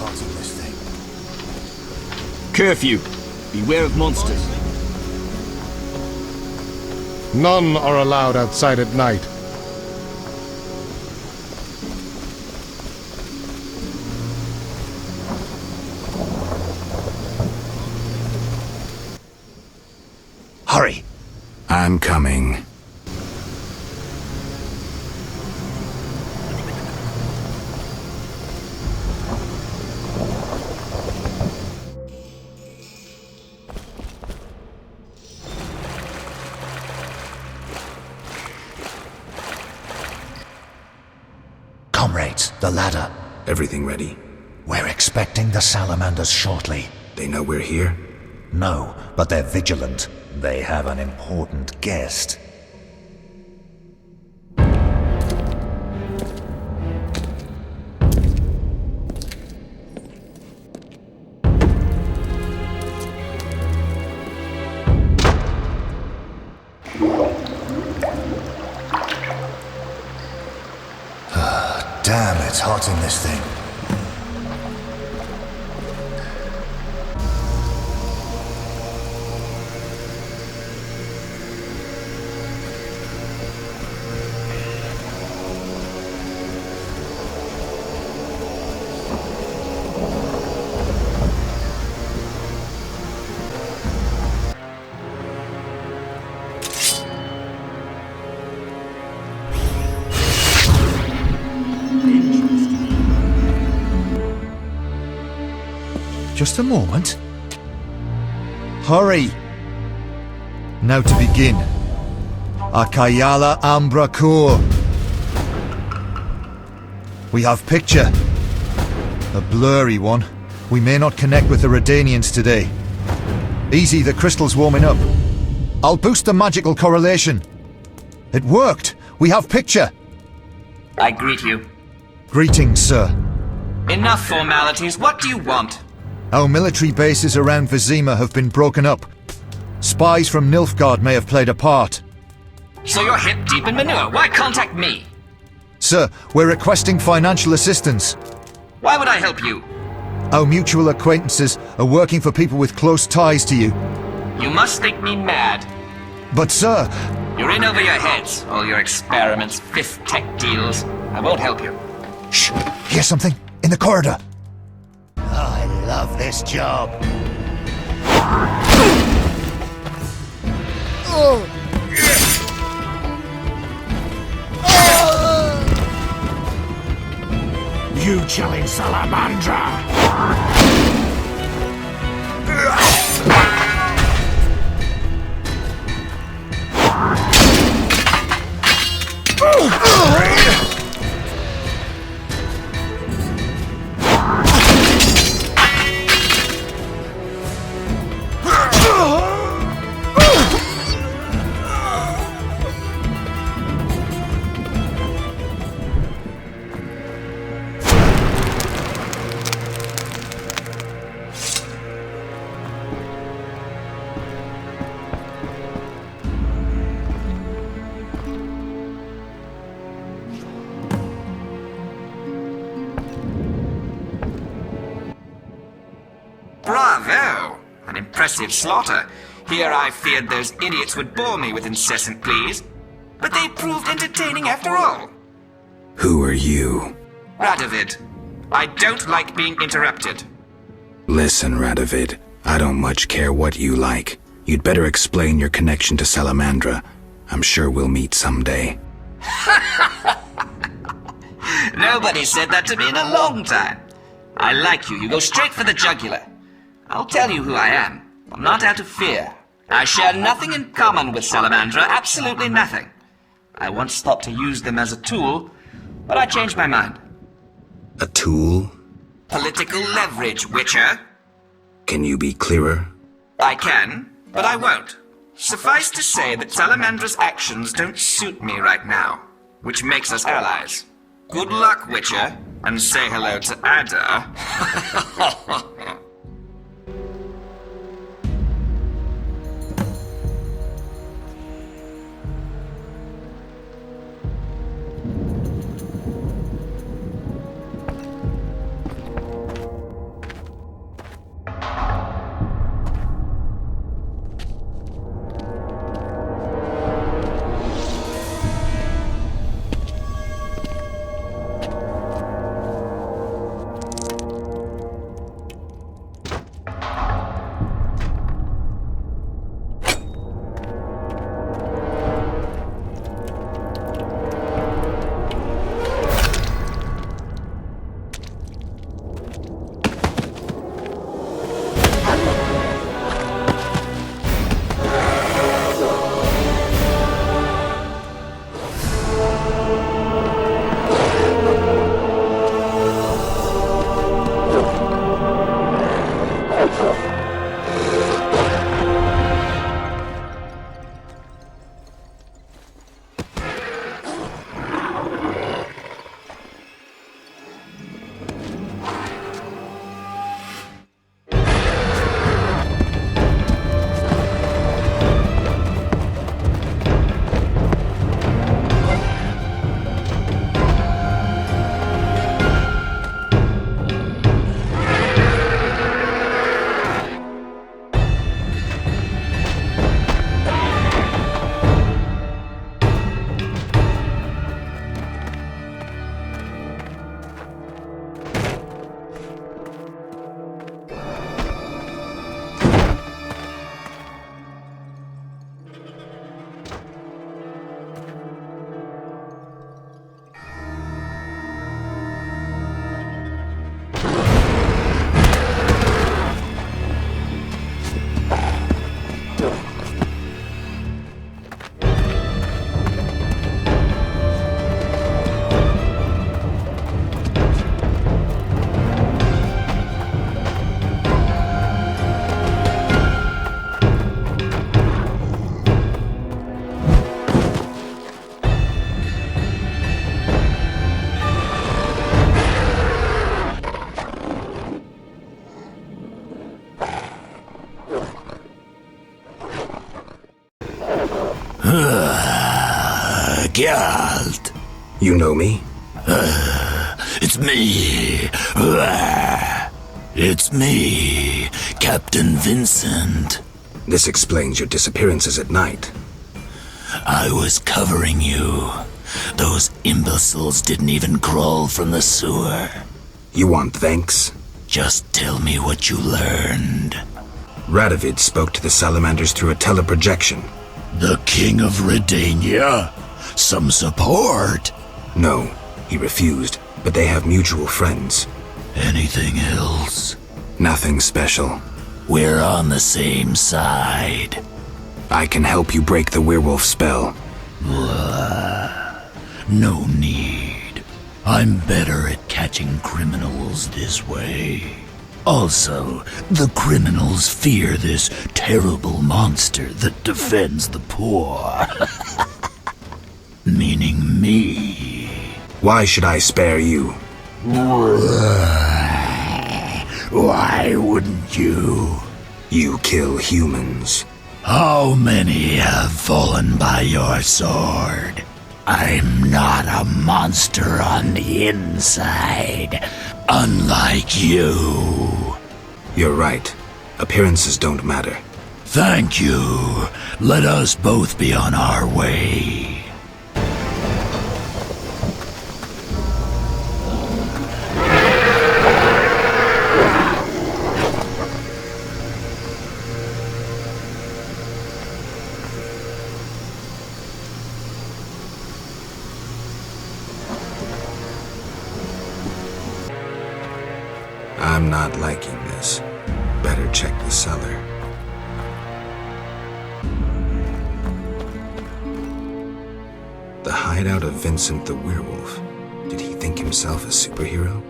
hot in this thing. Curfew. Beware of monsters. None are allowed outside at night. Hurry! I'm coming. Comrades, the ladder. Everything ready? We're expecting the Salamanders shortly. They know we're here? No, but they're vigilant. They have an important guest. Damn, it's hot in this thing. Just a moment. Hurry! Now to begin. Akayala Ambra Kur. We have picture. A blurry one. We may not connect with the Redanians today. Easy, the crystal's warming up. I'll boost the magical correlation. It worked! We have picture! I greet you. Greetings, sir. Enough formalities. What do you want? Our military bases around Vizima have been broken up. Spies from Nilfgaard may have played a part. So you're hip deep in manure. Why contact me? Sir, we're requesting financial assistance. Why would I help you? Our mutual acquaintances are working for people with close ties to you. You must think me mad. But sir... You're in over your heads. All your experiments, fifth tech deals. I won't help you. Shh! Hear something? In the corridor! I love this job. You chilling Salamandra! Bravo! An impressive slaughter. Here I feared those idiots would bore me with incessant pleas. But they proved entertaining after all. Who are you? Radovid. I don't like being interrupted. Listen, Radovid. I don't much care what you like. You'd better explain your connection to Salamandra. I'm sure we'll meet someday. Nobody said that to me in a long time. I like you. You go straight for the jugular. I'll tell you who I am. I'm not out of fear. I share nothing in common with Salamandra, absolutely nothing. I once thought to use them as a tool, but I changed my mind. A tool? Political leverage, Witcher. Can you be clearer? I can, but I won't. Suffice to say that Salamandra's actions don't suit me right now, which makes us allies. Good luck, Witcher, and say hello to Ada. Geralt. You know me? It's me. It's me, Captain Vincent. This explains your disappearances at night. I was covering you. Those imbeciles didn't even crawl from the sewer. You want thanks? Just tell me what you learned. Radovid spoke to the Salamanders through a teleprojection. The King of Redania? Some support? No, he refused, but they have mutual friends. Anything else? Nothing special. We're on the same side. I can help you break the werewolf spell. No need. I'm better at catching criminals this way. Also, the criminals fear this terrible monster that defends the poor. Meaning me. Why should I spare you? Why wouldn't you? You kill humans. How many have fallen by your sword? I'm not a monster on the inside, unlike you. You're right. Appearances don't matter. Thank you. Let us both be on our way. I'm not liking this. Better check the cellar. The hideout of Vincent the werewolf. Did he think himself a superhero?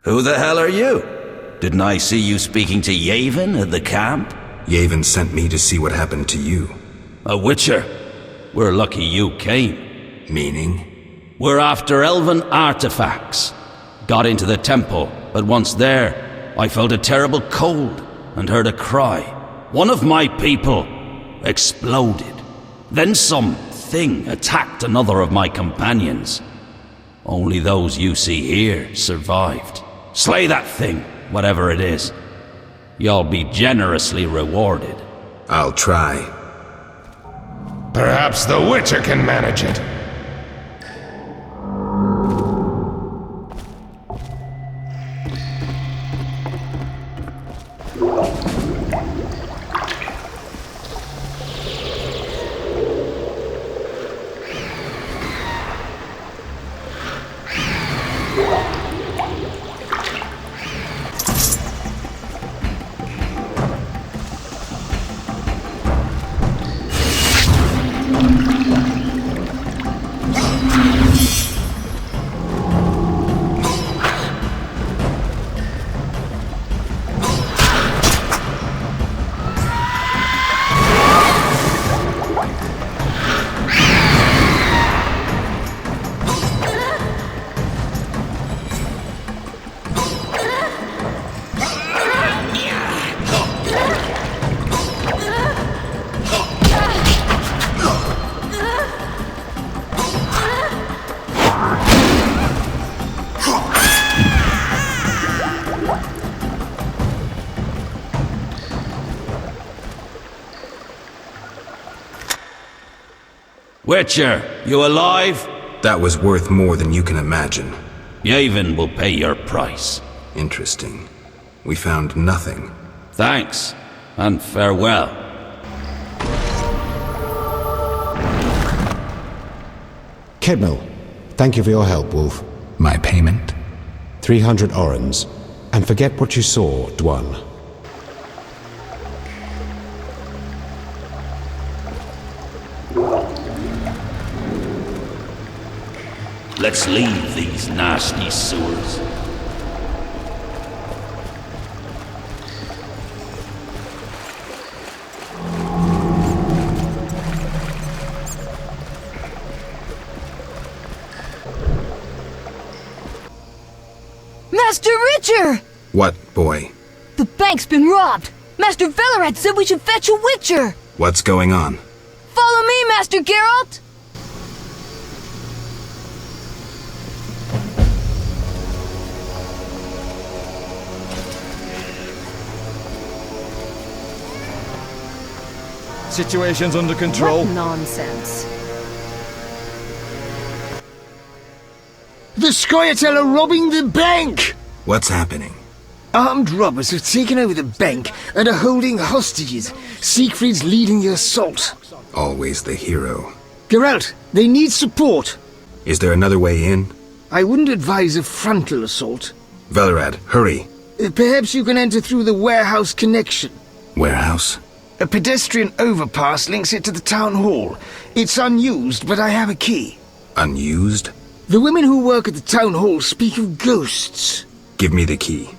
Who the hell are you? Didn't I see you speaking to Yavin at the camp? Yavin sent me to see what happened to you. A Witcher. We're lucky you came. Meaning? We're after elven artifacts. Got into the temple, but once there, I felt a terrible cold and heard a cry. One of my people exploded. Then something attacked another of my companions. Only those you see here survived. Slay that thing, whatever it is. You'll be generously rewarded. I'll try. Perhaps the Witcher can manage it. Witcher, you alive? That was worth more than you can imagine. Yavin will pay your price. Interesting. We found nothing. Thanks, and farewell. Kedmil, thank you for your help, Wolf. My payment? 300 orens. And forget what you saw, Dwan. Let's leave these nasty sewers. Master Witcher! What, boy? The bank's been robbed! Master Velerad said we should fetch a Witcher! What's going on? Follow me, Master Geralt! Situation's under control. What nonsense. The Scoia'tael are robbing the bank! What's happening? Armed robbers have taken over the bank and are holding hostages. Siegfried's leading the assault. Always the hero. Geralt, they need support. Is there another way in? I wouldn't advise a frontal assault. Velerad, hurry. Perhaps you can enter through the warehouse connection. Warehouse? A pedestrian overpass links it to the town hall. It's unused, but I have a key. Unused? The women who work at the town hall speak of ghosts. Give me the key.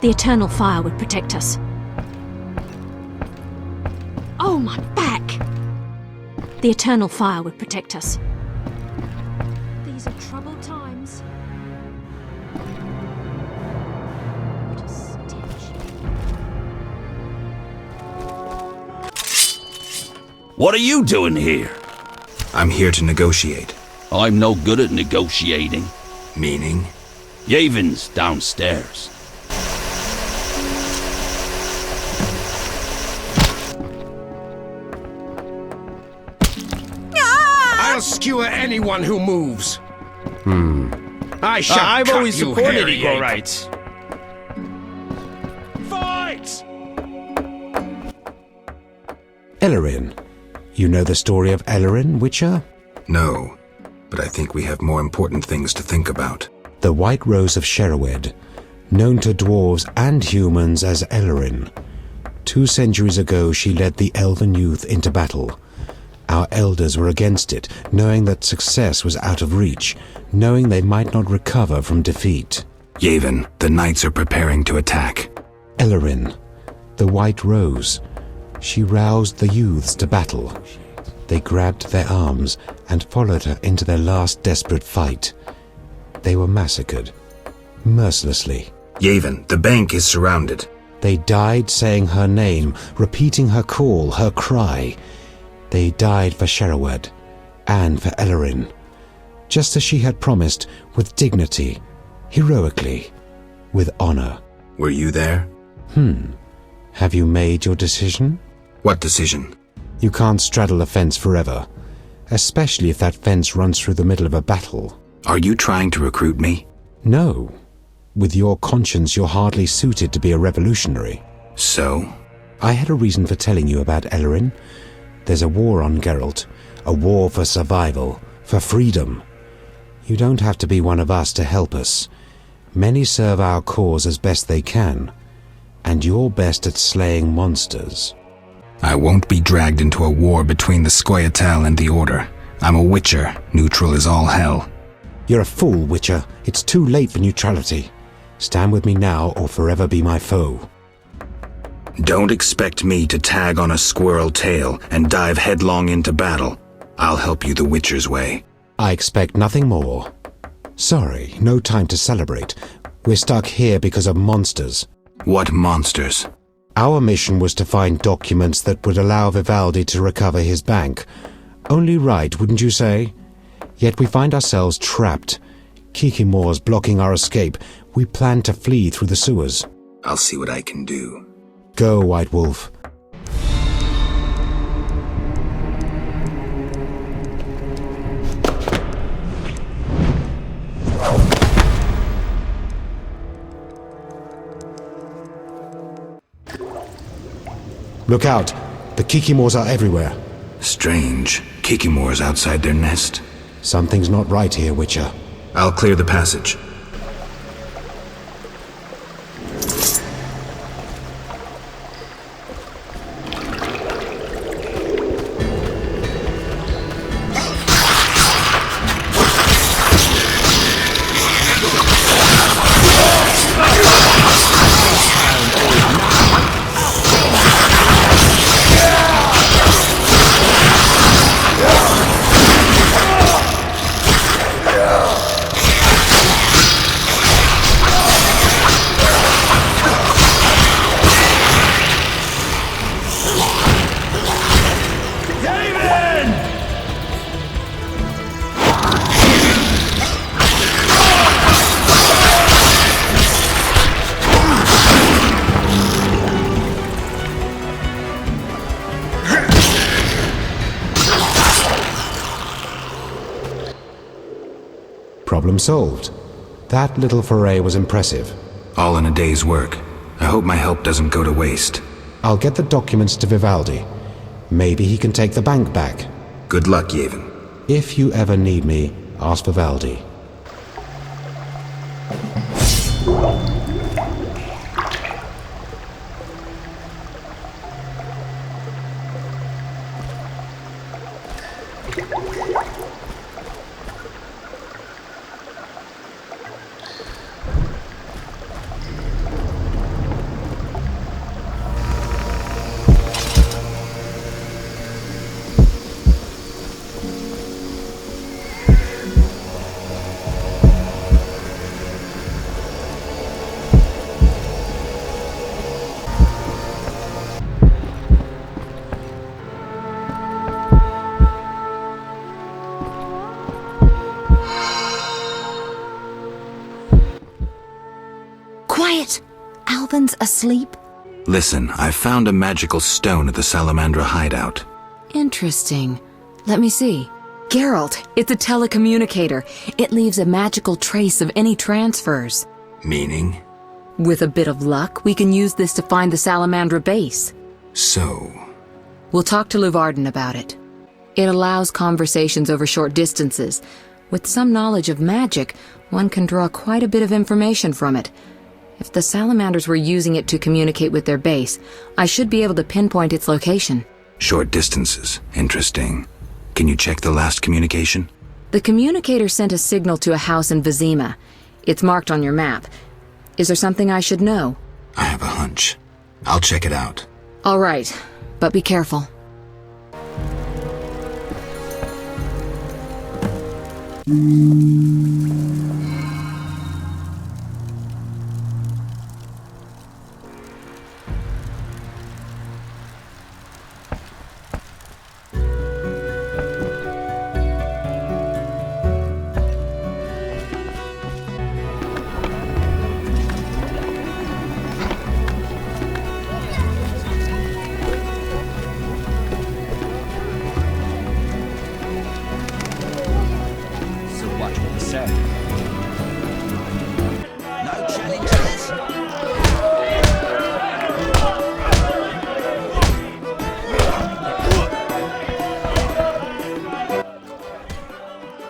The eternal fire would protect us. Oh, my back! The eternal fire would protect us. These are troubled times. What a stench. What are you doing here? I'm here to negotiate. I'm no good at negotiating. Meaning? Yavon's downstairs. I'll skewer anyone who moves. I shall I've cut always you, supported hairy equal ape. rights. Fight! Ellerin. You know the story of Ellerin, Witcher? No, but I think we have more important things to think about. The White Rose of Sherawed, known to dwarves and humans as Ellerin. 2 centuries ago she led the elven youth into battle. Our elders were against it, knowing that success was out of reach, knowing they might not recover from defeat. Yavin, the knights are preparing to attack. Ellerin, the White Rose. She roused the youths to battle. They grabbed their arms and followed her into their last desperate fight. They were massacred, mercilessly. Yavin, the bank is surrounded. They died saying her name, repeating her call, her cry. They died for Sherawed and for Ellerin, just as she had promised, with dignity, heroically, with honor. Were you there? Have you made your decision? What decision? You can't straddle a fence forever, especially if that fence runs through the middle of a battle. Are you trying to recruit me? No. With your conscience, you're hardly suited to be a revolutionary. So? I had a reason for telling you about Ellerin. There's a war on Geralt, a war for survival, for freedom. You don't have to be one of us to help us. Many serve our cause as best they can. and you're best at slaying monsters. I won't be dragged into a war between the Scoia'tael and the Order. I'm a Witcher. Neutral is all hell. You're a fool, Witcher. It's too late for neutrality. Stand with me now or forever be my foe. Don't expect me to tag on a squirrel tail and dive headlong into battle. I'll help you the Witcher's way. I expect nothing more. Sorry, no time to celebrate. We're stuck here because of monsters. What monsters? Our mission was to find documents that would allow Vivaldi to recover his bank. Only right, wouldn't you say? Yet we find ourselves trapped. Kikimore's blocking our escape. We plan to flee through the sewers. I'll see what I can do. Go, White Wolf. Look out! The Kikimores are everywhere. Strange. Kikimore's outside their nest. Something's not right here, Witcher. I'll clear the passage. Problem solved. That little foray was impressive. All in a day's work. I hope my help doesn't go to waste. I'll get the documents to Vivaldi. Maybe he can take the bank back. Good luck, Yevon. If you ever need me, ask Vivaldi. Quiet! Alvin's asleep? Listen, I found a magical stone at the Salamandra hideout. Interesting. Let me see. Geralt, it's a telecommunicator. It leaves a magical trace of any transfers. Meaning? With a bit of luck, we can use this to find the Salamandra base. So? We'll talk to Luvarden about it. It allows conversations over short distances. With some knowledge of magic, one can draw quite a bit of information from it. If the Salamanders were using it to communicate with their base, I should be able to pinpoint its location. Short distances. Interesting. Can you check the last communication? The communicator sent a signal to a house in Vizima. It's marked on your map. Is there something I should know? I have a hunch. I'll check it out. All right, but be careful.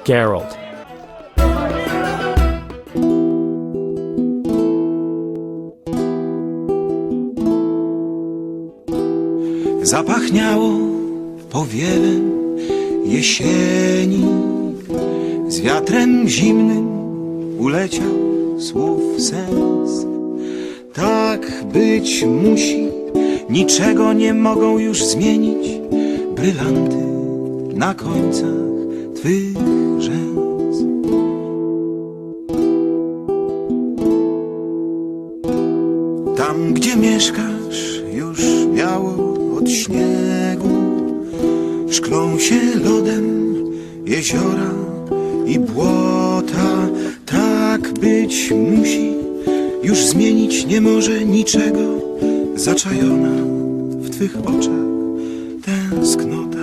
Geralt. Zapachniało powiewem jesieni, z wiatrem zimnym uleciał słów sens. Tak być musi, niczego nie mogą już zmienić brylanty na końcach twych rzęs. Tam, gdzie mieszkasz, już biało od śniegu, szklą się lodem jeziora i błota. Tak być musi, już zmienić nie może niczego, zaczajona w twych oczach tęsknota.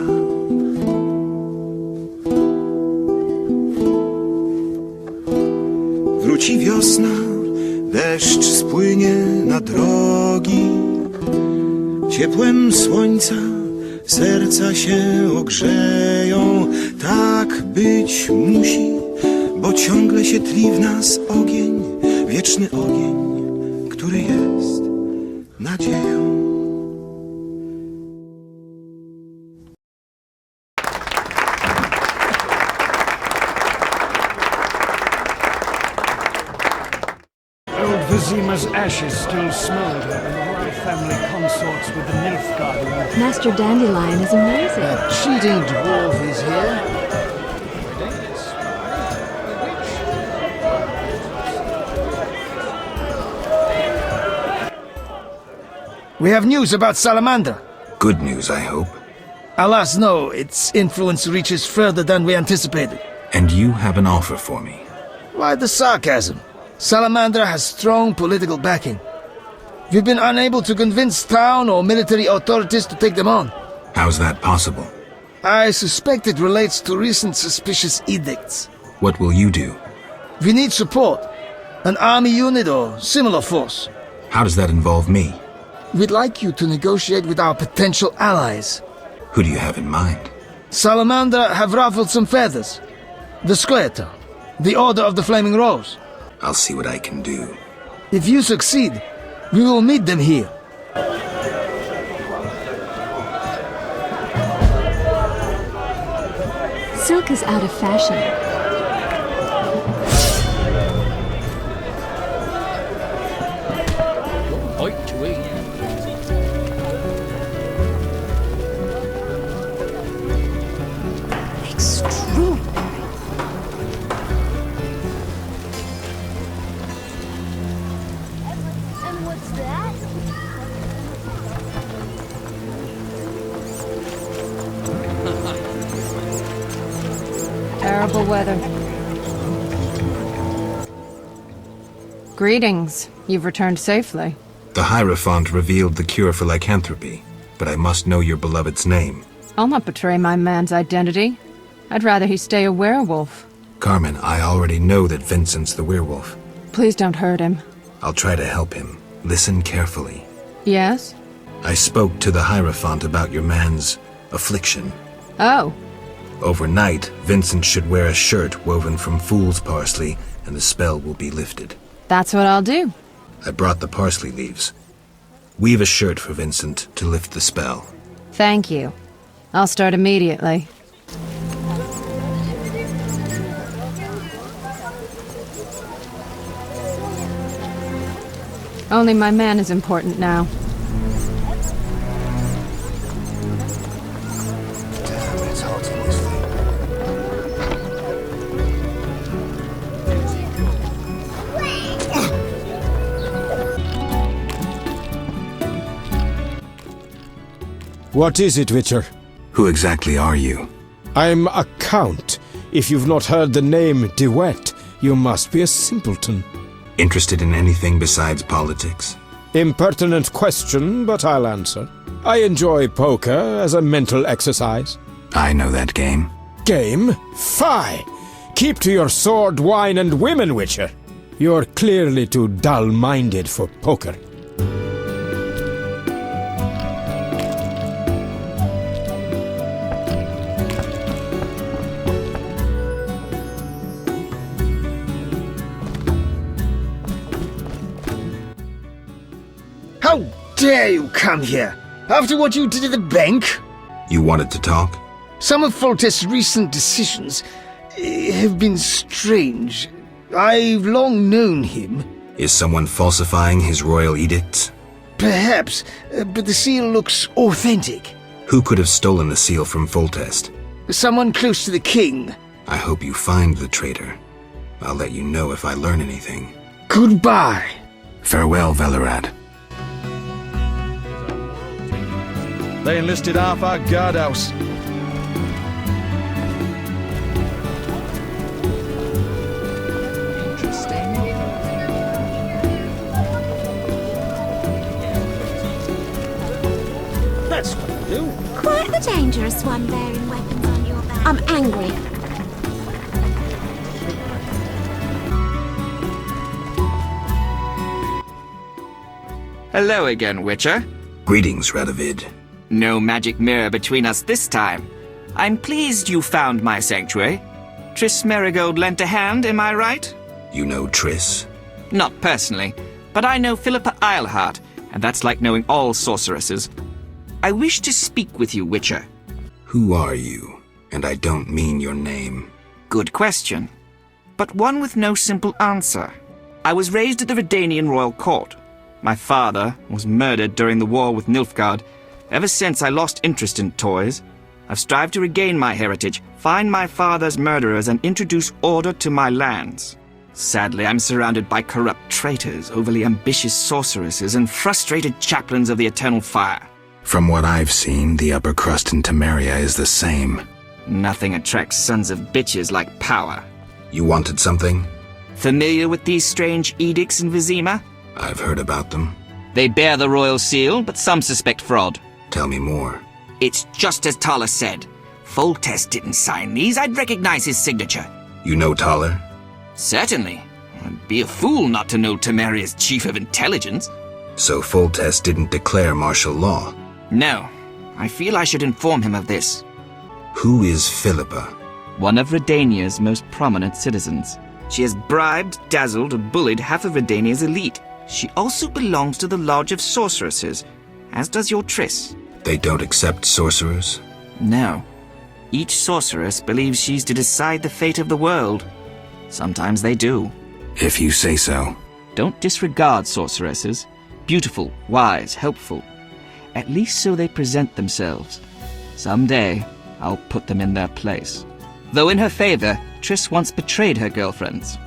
Wróci wiosna, deszcz spłynie na drogi, ciepłem słońca serca się ogrzeją. Tak być musi, bo ciągle się tli w nas ogień, wieczny ogień, który jest nadzieją. Old Vizima's ashes still smolder, and the royal family consorts with the Nilfgaard. Master Dandelion is amazing. That cheating dwarf is here. We have news about Salamander. Good news, I hope. Alas, no. Its influence reaches further than we anticipated. And you have an offer for me. Why the sarcasm? Salamander has strong political backing. We've been unable to convince town or military authorities to take them on. How's that possible? I suspect it relates to recent suspicious edicts. What will you do? We need support. An army unit or similar force. How does that involve me? We'd like you to negotiate with our potential allies. Who do you have in mind? Salamander have ruffled some feathers. The Squareter, the Order of the Flaming Rose. I'll see what I can do. If you succeed, we will meet them here. Silk is out of fashion. Terrible weather. Greetings. You've returned safely. The Hierophant revealed the cure for lycanthropy, but I must know your beloved's name. I'll not betray my man's identity. I'd rather he stay a werewolf. Carmen, I already know that Vincent's the werewolf. Please don't hurt him. I'll try to help him. Listen carefully. Yes? I spoke to the Hierophant about your man's affliction. Oh. Overnight, Vincent should wear a shirt woven from fool's parsley, and the spell will be lifted. That's what I'll do. I brought the parsley leaves. Weave a shirt for Vincent to lift the spell. Thank you. I'll start immediately. Only my man is important now. What is it, Witcher? Who exactly are you? I'm a count. If you've not heard the name DeWitt, you must be a simpleton. Interested in anything besides politics? Impertinent question, but I'll answer. I enjoy poker as a mental exercise. I know that game. Game? Fie! Keep to your sword, wine, and women, Witcher. You're clearly too dull-minded for poker. How dare you come here? After what you did at the bank? You wanted to talk? Some of Foltest's recent decisions have been strange. I've long known him. Is someone falsifying his royal edicts? Perhaps, but the seal looks authentic. Who could have stolen the seal from Foltest? Someone close to the king. I hope you find the traitor. I'll let you know if I learn anything. Goodbye. Farewell, Velerad. They enlisted half our guardhouse. That's what I do. Quite the dangerous one bearing weapons on your back. I'm angry. Hello again, Witcher. Greetings, Radovid. No magic mirror between us this time. I'm pleased you found my sanctuary. Triss Merigold lent a hand, am I right? You know Triss? Not personally, but I know Philippa Eilhart, and that's like knowing all sorceresses. I wish to speak with you, Witcher. Who are you? And I don't mean your name. Good question, but one with no simple answer. I was raised at the Redanian royal court. My father was murdered during the war with Nilfgaard. Ever since I lost interest in toys, I've strived to regain my heritage, find my father's murderers, and introduce order to my lands. Sadly, I'm surrounded by corrupt traitors, overly ambitious sorceresses, and frustrated chaplains of the Eternal Fire. From what I've seen, the upper crust in Temeria is the same. Nothing attracts sons of bitches like power. You wanted something? Familiar with these strange edicts in Vizima? I've heard about them. They bear the royal seal, but some suspect fraud. Tell me more. It's just as Thaler said. Foltest didn't sign these. I'd recognize his signature. You know Thaler? Certainly. I'd be a fool not to know Temeria's chief of intelligence. So Foltest didn't declare martial law? No. I feel I should inform him of this. Who is Philippa? One of Redania's most prominent citizens. She has bribed, dazzled, and bullied half of Redania's elite. She also belongs to the Lodge of Sorceresses, as does your Triss. They don't accept sorcerers? No. Each sorceress believes she's to decide the fate of the world. Sometimes they do. If you say so. Don't disregard sorceresses. Beautiful, wise, helpful. At least so they present themselves. Someday, I'll put them in their place. Though in her favor, Triss once betrayed her girlfriends.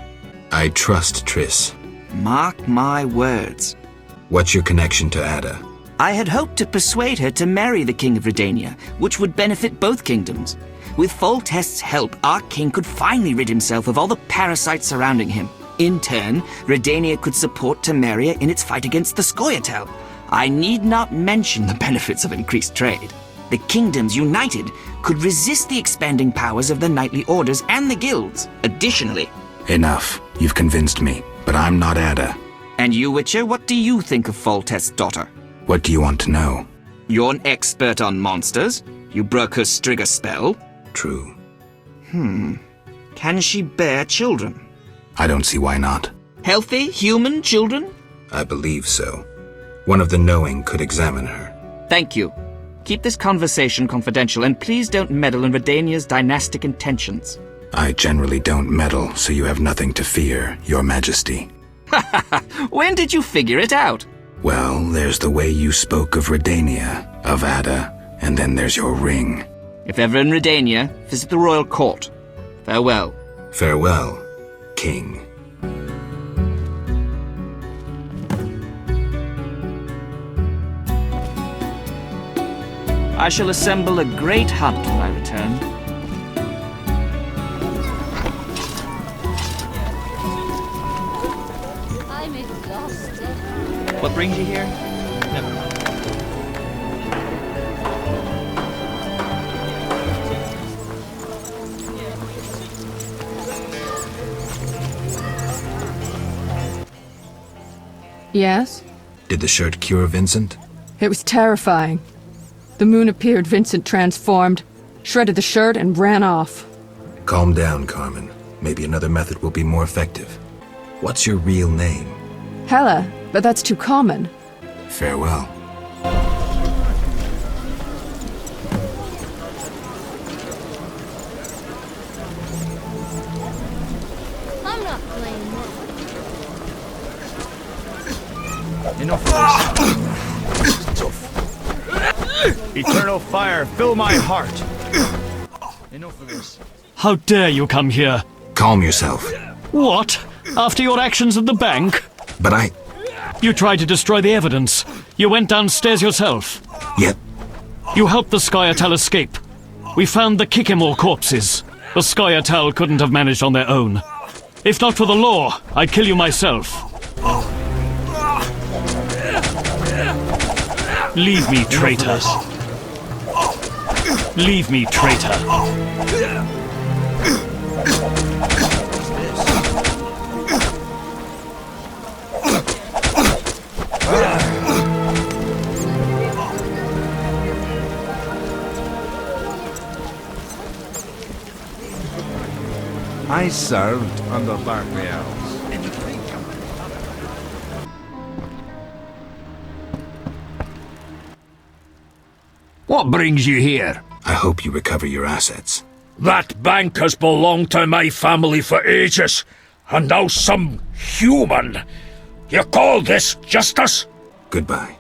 I trust Triss. Mark my words. What's your connection to Ada? I had hoped to persuade her to marry the King of Redania, which would benefit both kingdoms. With Foltest's help, our king could finally rid himself of all the parasites surrounding him. In turn, Redania could support Temeria in its fight against the Scoia'tael. I need not mention the benefits of increased trade. The kingdoms united could resist the expanding powers of the knightly orders and the guilds. Additionally... Enough. You've convinced me, but I'm not Ada. And you, Witcher, what do you think of Foltest's daughter? What do you want to know? You're an expert on monsters. You broke her Strigger spell. True. Can she bear children? I don't see why not. Healthy, human children? I believe so. One of the knowing could examine her. Thank you. Keep this conversation confidential, and please don't meddle in Redania's dynastic intentions. I generally don't meddle, so you have nothing to fear, Your Majesty. When did you figure it out? Well, there's the way you spoke of Redania, of Ada, and then there's your ring. If ever in Redania, visit the royal court. Farewell. Farewell, King. I shall assemble a great hunt when I return. I'm exhausted. What brings you here? Never mind. Yes? Did the shirt cure Vincent? It was terrifying. The moon appeared, Vincent transformed, shredded the shirt, and ran off. Calm down, Carmen. Maybe another method will be more effective. What's your real name? Hela, but that's too common. Farewell. not playing that. Enough of this. This is tough. Eternal fire, fill my heart. Enough of this. How dare you come here? Calm yourself. What? After your actions at the bank? But You tried to destroy the evidence. You went downstairs yourself. Yep. You helped the Skyatal escape. We found the Kikimor corpses. The Skyatal couldn't have managed on their own. If not for the law, I'd kill you myself. Leave me, traitor. Leave me, traitor. I served under Barclay Elves. What brings you here? I hope you recover your assets. That bank has belonged to my family for ages, and now some human. You call this justice? Goodbye.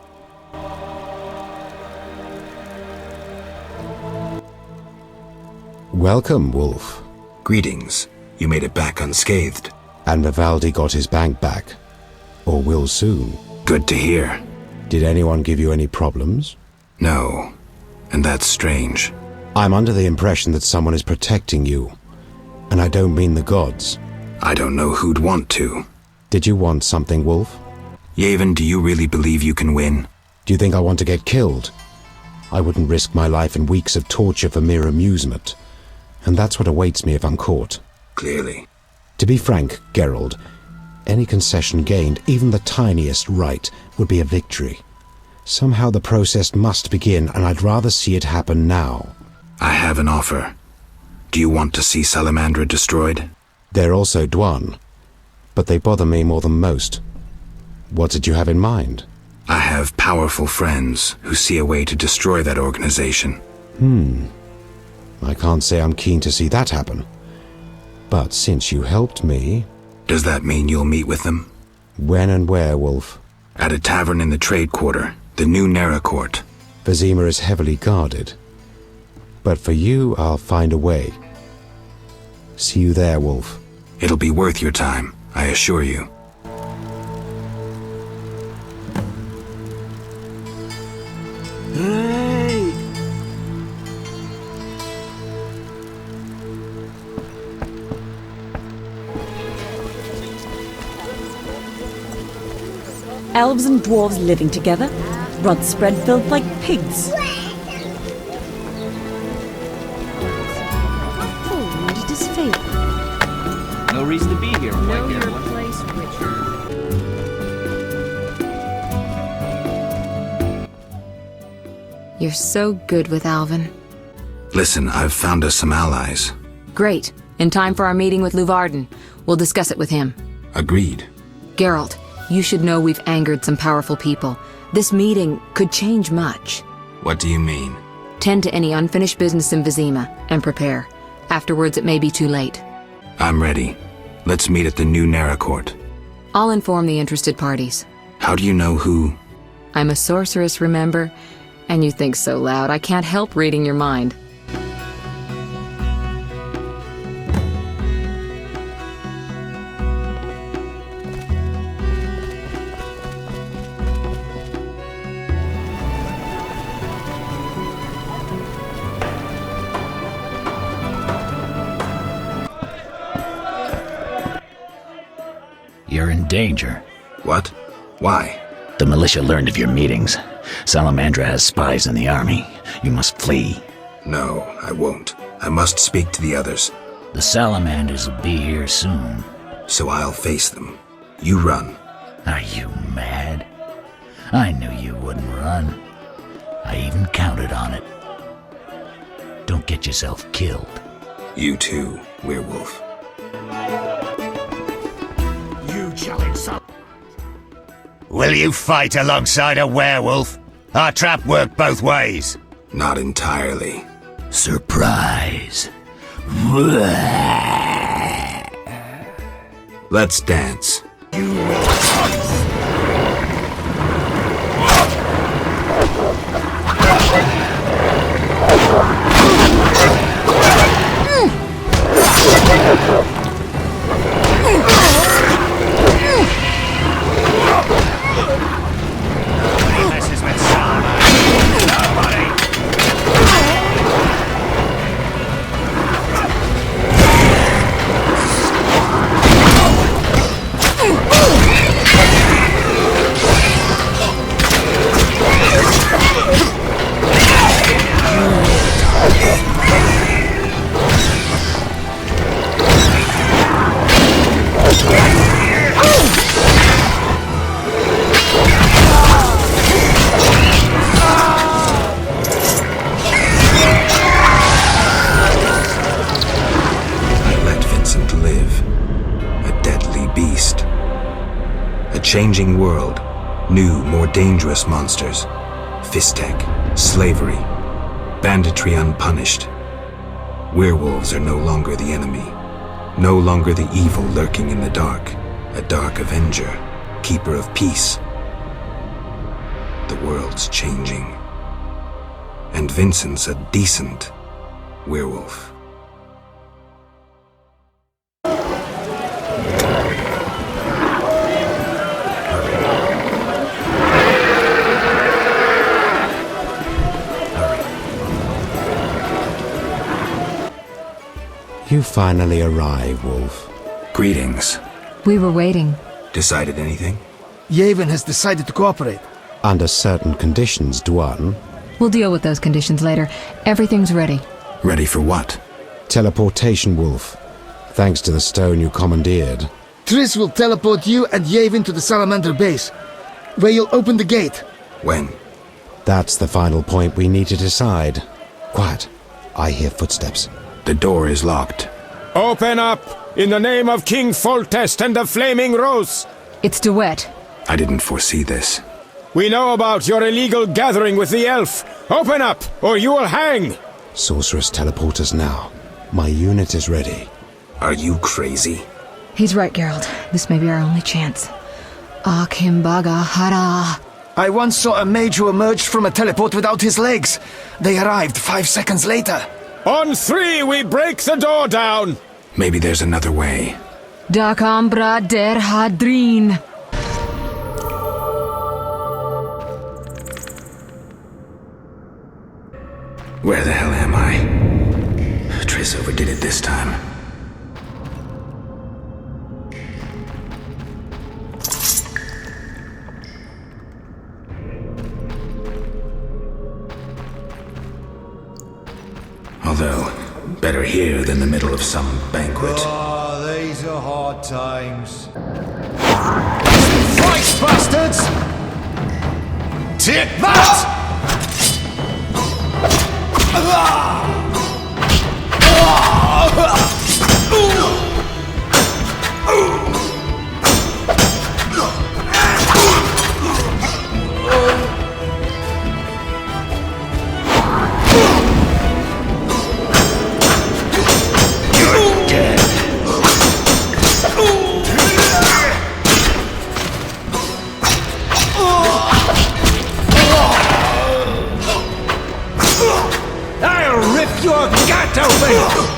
Welcome, Wolf. Greetings. You made it back unscathed. And Vivaldi got his bank back. Or will soon. Good to hear. Did anyone give you any problems? No. And that's strange. I'm under the impression that someone is protecting you. And I don't mean the gods. I don't know who'd want to. Did you want something, Wolf? Yavin, do you really believe you can win? Do you think I want to get killed? I wouldn't risk my life in weeks of torture for mere amusement. And that's what awaits me if I'm caught. Clearly. To be frank, Geralt, any concession gained, even the tiniest right, would be a victory. Somehow the process must begin, and I'd rather see it happen now. I have an offer. Do you want to see Salamandra destroyed? They're also Dwan, but they bother me more than most. What did you have in mind? I have powerful friends who see a way to destroy that organization. I can't say I'm keen to see that happen. But since you helped me... Does that mean you'll meet with them? When and where, Wolf? At a tavern in the trade quarter, the new Nera Court. Vizima is heavily guarded. But for you, I'll find a way. See you there, Wolf. It'll be worth your time, I assure you. Elves and dwarves living together, rods spread filled like pigs. Oh, and it is fate. No reason to be here. Know your place, Witcher. You're so good with Alvin. Listen, I've found us some allies. Great. In time for our meeting with Luvarden. We'll discuss it with him. Agreed. Geralt, you should know we've angered some powerful people. This meeting could change much. What do you mean? Tend to any unfinished business in Vizima, and prepare. Afterwards, it may be too late. I'm ready. Let's meet at the new Nera Court. I'll inform the interested parties. How do you know who? I'm a sorceress, remember? And you think so loud, I can't help reading your mind. You're in danger. What? Why? The militia learned of your meetings. Salamandra has spies in the army. You must flee. No, I won't. I must speak to the others. The Salamanders will be here soon. So I'll face them. You run. Are you mad? I knew you wouldn't run. I even counted on it. Don't get yourself killed. You too, werewolf. You challenge some. Will you fight alongside a werewolf? Our trap worked both ways. Not entirely. Surprise. Let's dance. This is with Salamanders. Nobody. Changing world, new, more dangerous monsters, Fistek, slavery, banditry unpunished. Werewolves are no longer the enemy, no longer the evil lurking in the dark, a dark avenger, keeper of peace. The world's changing. And Vincent's a decent werewolf. You finally arrive, Wolf. Greetings. We were waiting. Decided anything? Yavin has decided to cooperate. Under certain conditions, Dwan. We'll deal with those conditions later. Everything's ready. Ready for what? Teleportation, Wolf. Thanks to the stone you commandeered. Triss will teleport you and Yavin to the Salamander base, where you'll open the gate. When? That's the final point we need to decide. Quiet. I hear footsteps. The door is locked. Open up! In the name of King Foltest and the Flaming Rose! It's Duet. I didn't foresee this. We know about your illegal gathering with the elf. Open up, or you will hang! Sorceress, teleport us now. My unit is ready. Are you crazy? He's right, Geralt. This may be our only chance. Akimbaga Hara. I once saw a mage who emerged from a teleport without his legs. They arrived 5 seconds later. On 3, we break the door down! Maybe there's another way. Dakambra der Hadrin. Where the hell am I? Triss overdid it this time. Although, better here than the middle of some banquet. Oh, these are hard times. Fight, bastards! Take that! I'll rip your gut open!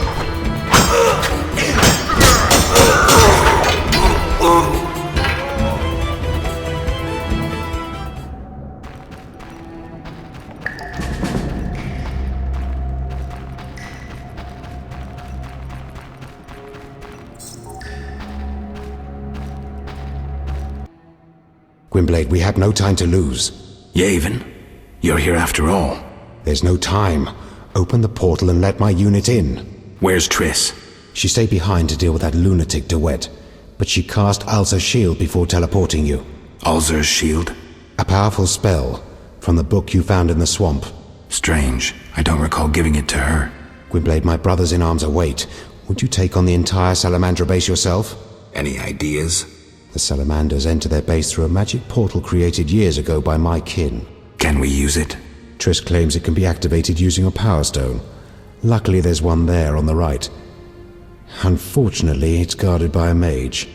Gwynblade, we have no time to lose. Yavin, you're here after all. There's no time. Open the portal and let my unit in. Where's Triss? She stayed behind to deal with that lunatic Duet, but she cast Alzur's shield before teleporting you. Alzur's shield? A powerful spell from the book you found in the swamp. Strange. I don't recall giving it to her. Gwynblade, my brothers in arms await. Would you take on the entire Salamandra base yourself? Any ideas? The Salamanders enter their base through a magic portal created years ago by my kin. Can we use it? Triss claims it can be activated using a power stone. Luckily there's one there on the right. Unfortunately, it's guarded by a mage.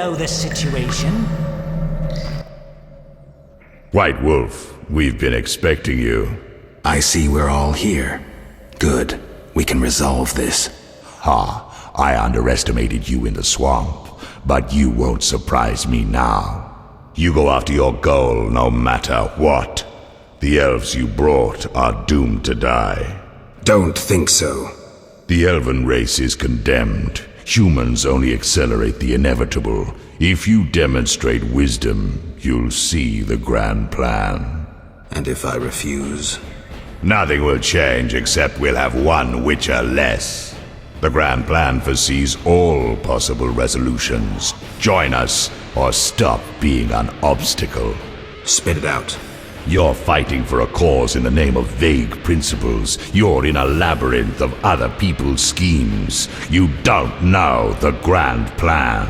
know the situation. White Wolf, we've been expecting you. I see we're all here. Good. We can resolve this. Ha, I underestimated you in the swamp, but you won't surprise me now. You go after your goal no matter what. The elves you brought are doomed to die. Don't think so. The elven race is condemned. Humans only accelerate the inevitable. If you demonstrate wisdom, you'll see the grand plan. And if I refuse? Nothing will change except we'll have one Witcher less. The grand plan foresees all possible resolutions. Join us, or stop being an obstacle. Spit it out. You're fighting for a cause in the name of vague principles. You're in a labyrinth of other people's schemes. You don't know the grand plan.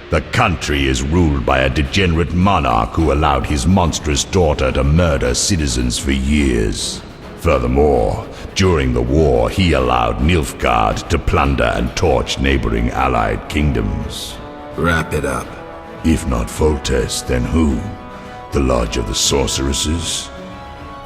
The country is ruled by a degenerate monarch who allowed his monstrous daughter to murder citizens for years. Furthermore, during the war, he allowed Nilfgaard to plunder and torch neighboring allied kingdoms. Wrap it up. If not Foltest, then who? The Lodge of the Sorceresses?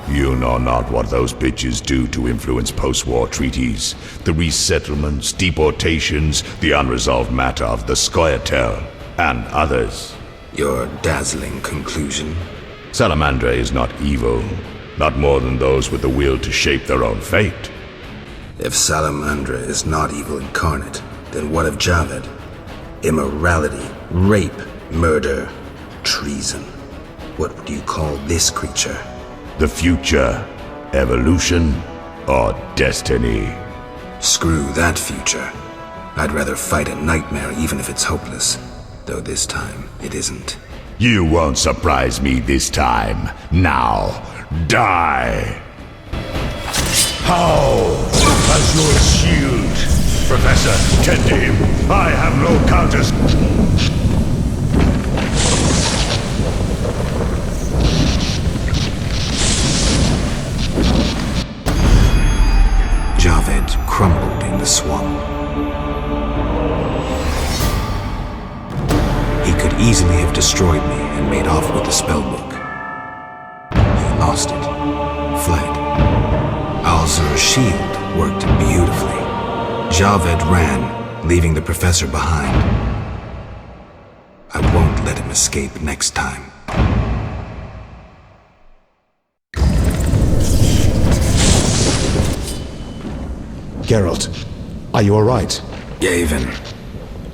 You know not what those bitches do to influence post-war treaties, the resettlements, deportations, the unresolved matter of the Scoia'tael, and others. Your dazzling conclusion? Salamandra is not evil, not more than those with the will to shape their own fate. If Salamandra is not evil incarnate, then what of Javed? Immorality, rape, murder, treason. What would you call this creature? The future, evolution, or destiny? Screw that future. I'd rather fight a nightmare even if it's hopeless. Though this time, it isn't. You won't surprise me this time. Now, die! How? As your shield. Professor, tend to him. I have no counters. Javed crumbled in the swamp. He could easily have destroyed me and made off with the spellbook. He lost it, fled. Alzur's shield worked beautifully. Javed ran, leaving the professor behind. I won't let him escape next time. Geralt, are you alright? Gavin,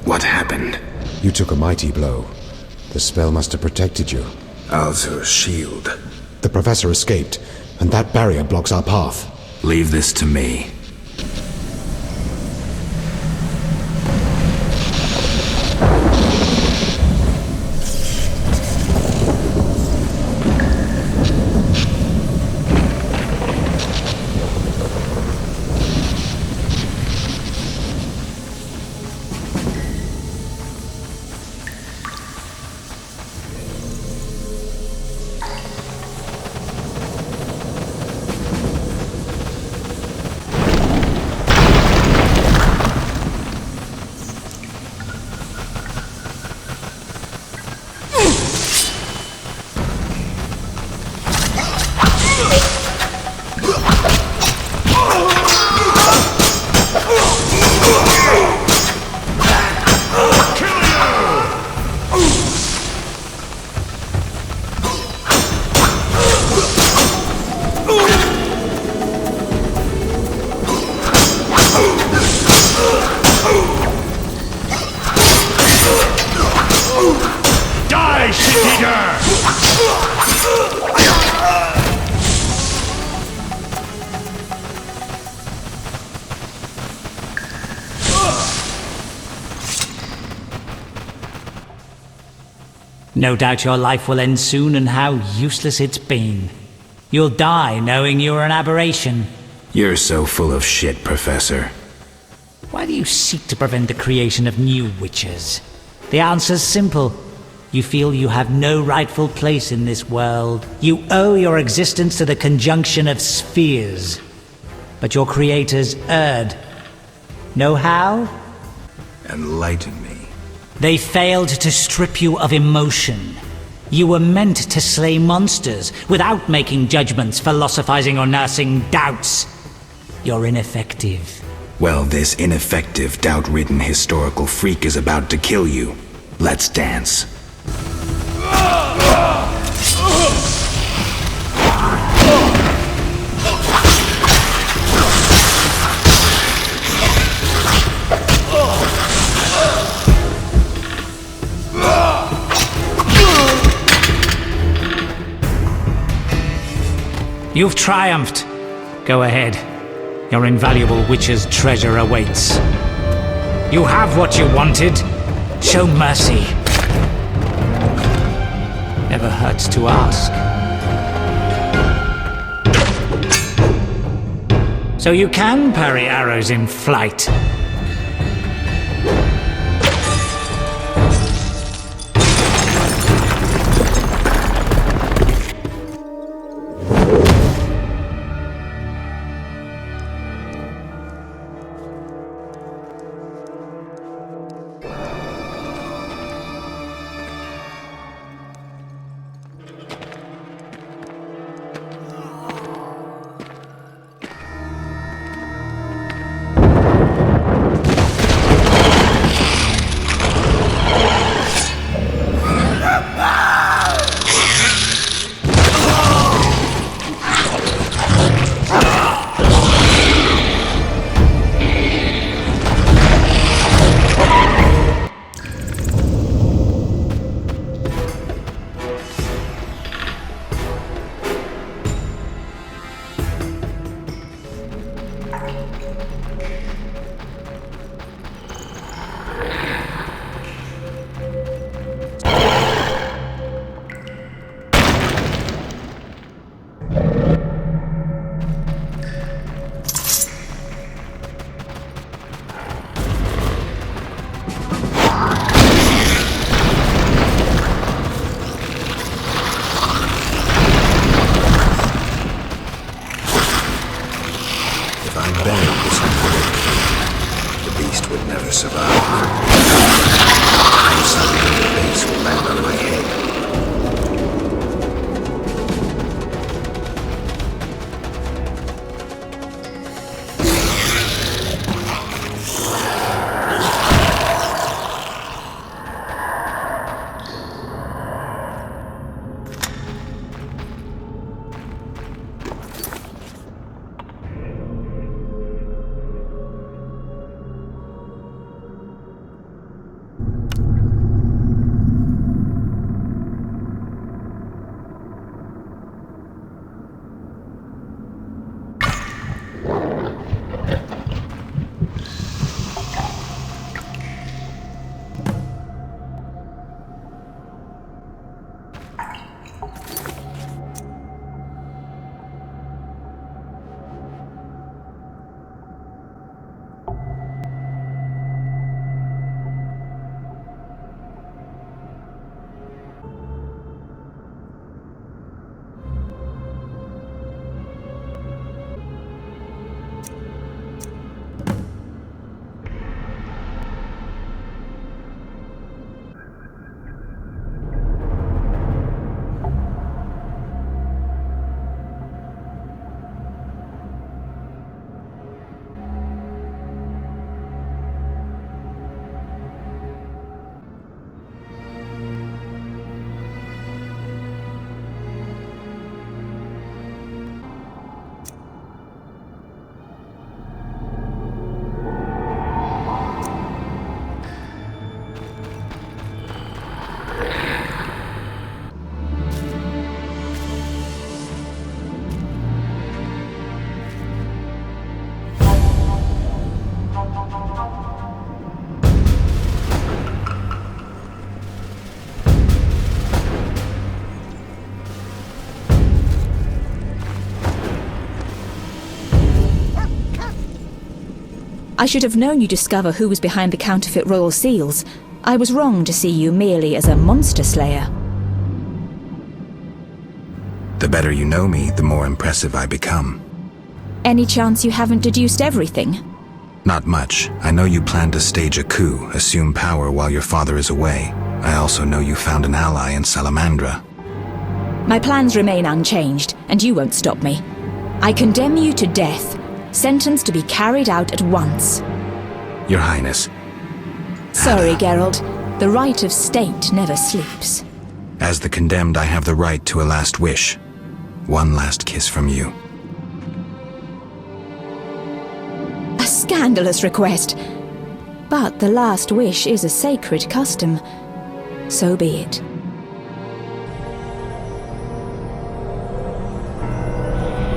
what happened? You took a mighty blow. The spell must have protected you. Alzur's shield. The professor escaped, and that barrier blocks our path. Leave this to me. No doubt your life will end soon, and how useless it's been. You'll die knowing you're an aberration. You're so full of shit, Professor. Why do you seek to prevent the creation of new witches? The answer's simple. You feel you have no rightful place in this world. You owe your existence to the conjunction of spheres. But your creators erred. Know how? Enlighten me. They failed to strip you of emotion. You were meant to slay monsters without making judgments, philosophizing, or nursing doubts. You're ineffective. Well, this ineffective, doubt-ridden historical freak is about to kill you. Let's dance. You've triumphed. Go ahead. Your invaluable Witcher's treasure awaits. You have what you wanted. Show mercy. Never hurts to ask. So you can parry arrows in flight. I should have known you'd discover who was behind the counterfeit royal seals. I was wrong to see you merely as a monster slayer. The better you know me, the more impressive I become. Any chance you haven't deduced everything? Not much. I know you plan to stage a coup, assume power while your father is away. I also know you found an ally in Salamandra. My plans remain unchanged, and you won't stop me. I condemn you to death, sentenced to be carried out at once. Your Highness. Sorry, Geralt. The right of state never sleeps. As the condemned, I have the right to a last wish. One last kiss from you. A scandalous request. But the last wish is a sacred custom. So be it.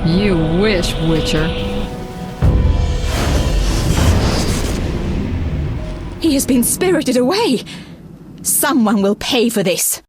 You wish, Witcher. He has been spirited away. Someone will pay for this.